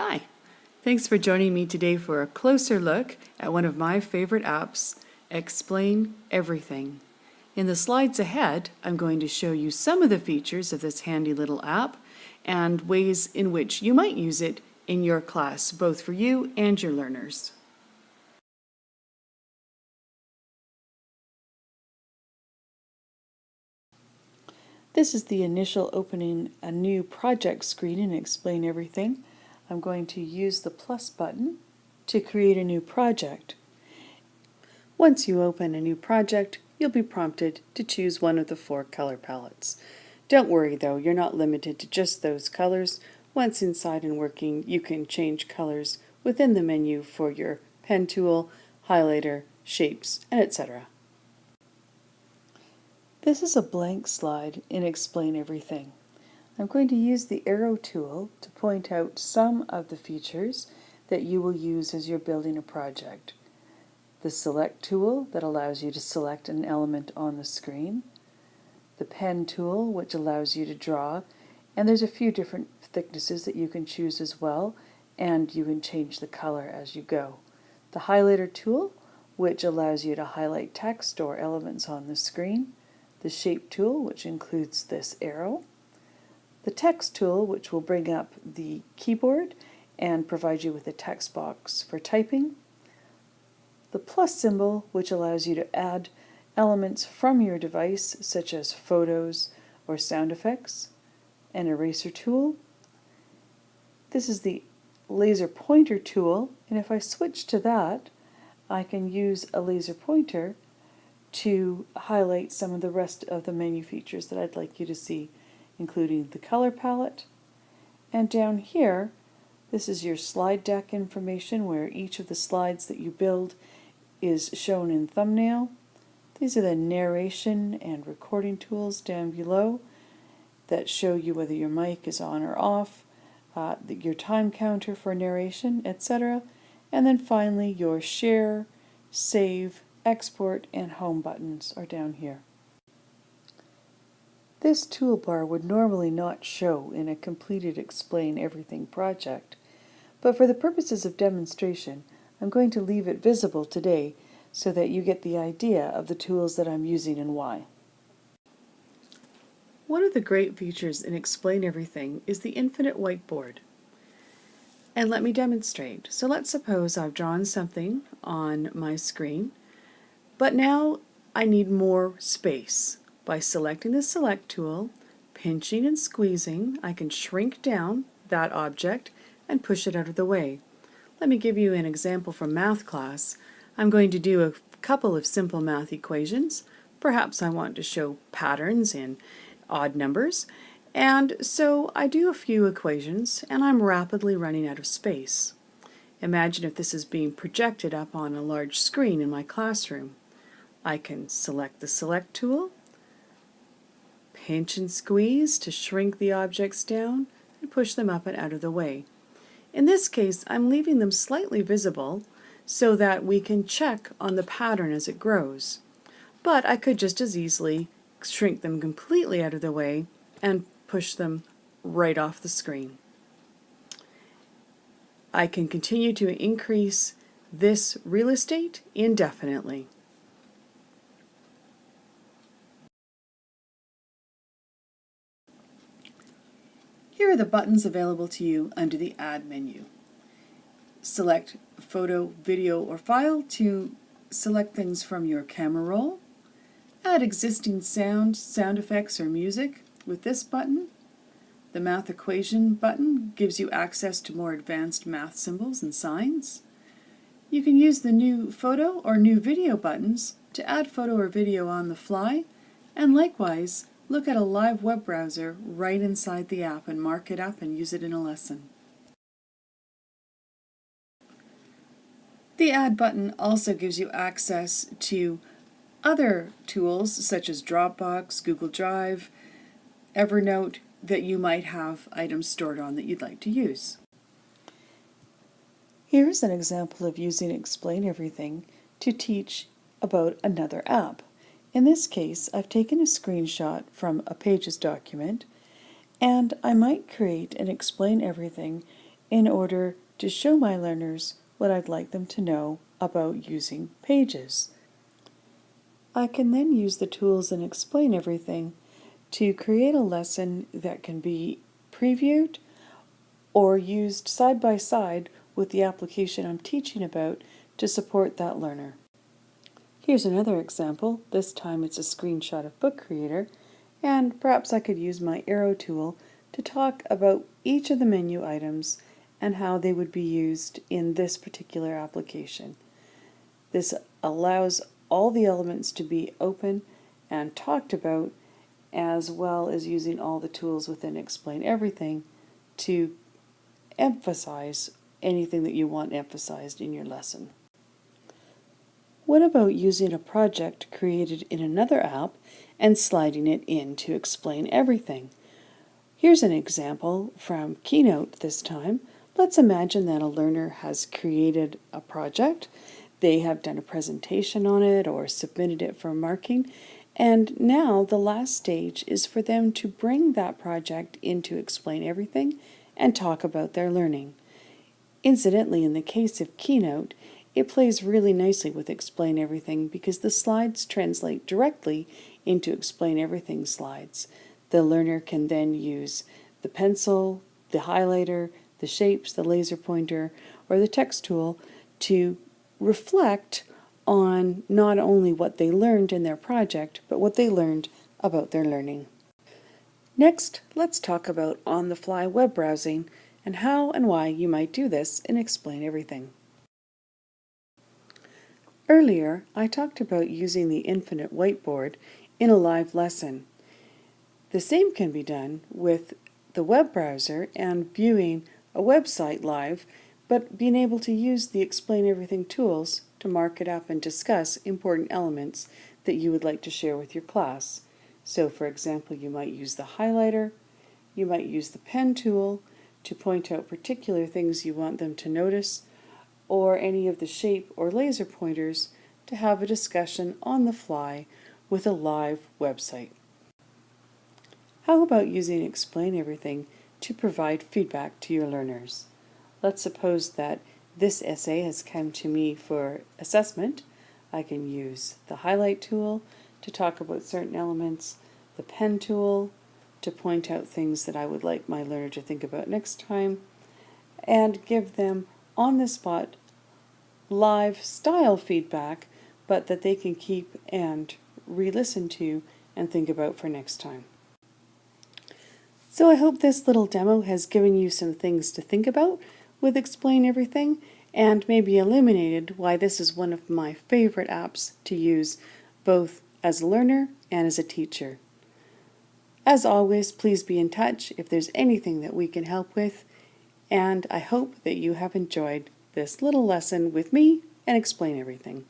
Hi, thanks for joining me today for a closer look at one of my favorite apps, Explain Everything. In the slides ahead, I'm going to show you some of the features of this handy little app and ways in which you might use it in your class, both for you and your learners. This is the initial opening a new project screen in Explain Everything. I'm going to use the plus button to create a new project. Once you open a new project, you'll be prompted to choose one of the 4 color palettes. Don't worry though, you're not limited to just those colors. Once inside and working, you can change colors within the menu for your pen tool, highlighter, shapes, and etc. This is a blank slide in Explain Everything. I'm going to use the arrow tool to point out some of the features that you will use as you're building a project. The select tool that allows you to select an element on the screen, the pen tool which allows you to draw, and there's a few different thicknesses that you can choose as well, and you can change the color as you go. The highlighter tool which allows you to highlight text or elements on the screen, the shape tool which includes this arrow, the text tool which will bring up the keyboard and provide you with a text box for typing, the plus symbol which allows you to add elements from your device such as photos or sound effects, an eraser tool. This is the laser pointer tool, and if I switch to that, I can use a laser pointer to highlight some of the rest of the menu features that I'd like you to see, including the color palette. And down here, this is your slide deck information where each of the slides that you build is shown in thumbnail. These are the narration and recording tools down below that show you whether your mic is on or off, your time counter for narration, etc. And then finally your share, save, export, and home buttons are down here. This toolbar would normally not show in a completed Explain Everything project, but for the purposes of demonstration, I'm going to leave it visible today so that you get the idea of the tools that I'm using and why. One of the great features in Explain Everything is the infinite whiteboard. And let me demonstrate. So let's suppose I've drawn something on my screen, but now I need more space. By selecting the Select tool, pinching and squeezing, I can shrink down that object and push it out of the way. Let me give you an example from math class. I'm going to do a couple of simple math equations. Perhaps I want to show patterns in odd numbers, and so I do a few equations and I'm rapidly running out of space. Imagine if this is being projected up on a large screen in my classroom. I can select the Select tool, pinch and squeeze to shrink the objects down, and push them up and out of the way. In this case, I'm leaving them slightly visible so that we can check on the pattern as it grows. But I could just as easily shrink them completely out of the way and push them right off the screen. I can continue to increase this real estate indefinitely. Here are the buttons available to you under the Add menu. Select Photo, Video, or File to select things from your camera roll. Add existing sound effects, or music with this button. The Math Equation button gives you access to more advanced math symbols and signs. You can use the New Photo or New Video buttons to add photo or video on the fly, and likewise, look at a live web browser right inside the app and mark it up and use it in a lesson. The Add button also gives you access to other tools such as Dropbox, Google Drive, Evernote that you might have items stored on that you'd like to use. Here's an example of using Explain Everything to teach about another app. In this case, I've taken a screenshot from a Pages document, and I might create and explain everything in order to show my learners what I'd like them to know about using Pages. I can then use the tools in Explain Everything to create a lesson that can be previewed or used side by side with the application I'm teaching about to support that learner. Here's another example. This time it's a screenshot of Book Creator, and perhaps I could use my arrow tool to talk about each of the menu items and how they would be used in this particular application. This allows all the elements to be open and talked about, as well as using all the tools within Explain Everything to emphasize anything that you want emphasized in your lesson. What about using a project created in another app and sliding it in to Explain Everything? Here's an example from Keynote this time. Let's imagine that a learner has created a project. They have done a presentation on it or submitted it for marking, and now the last stage is for them to bring that project into Explain Everything and talk about their learning. Incidentally, in the case of Keynote, it plays really nicely with Explain Everything because the slides translate directly into Explain Everything slides. The learner can then use the pencil, the highlighter, the shapes, the laser pointer, or the text tool to reflect on not only what they learned in their project, but what they learned about their learning. Next, let's talk about on-the-fly web browsing and how and why you might do this in Explain Everything. Earlier, I talked about using the infinite whiteboard in a live lesson. The same can be done with the web browser and viewing a website live, but being able to use the Explain Everything tools to mark it up and discuss important elements that you would like to share with your class. So, for example, you might use the highlighter, you might use the pen tool to point out particular things you want them to notice, or any of the shape or laser pointers to have a discussion on the fly with a live website. How about using Explain Everything to provide feedback to your learners? Let's suppose that this essay has come to me for assessment. I can use the highlight tool to talk about certain elements, the pen tool to point out things that I would like my learner to think about next time, and give them on the spot live style feedback, but that they can keep and re-listen to and think about for next time. So I hope this little demo has given you some things to think about with Explain Everything and maybe illuminated why this is one of my favorite apps to use both as a learner and as a teacher. As always, please be in touch if there's anything that we can help with, and I hope that you have enjoyed this little lesson with me and Explain Everything.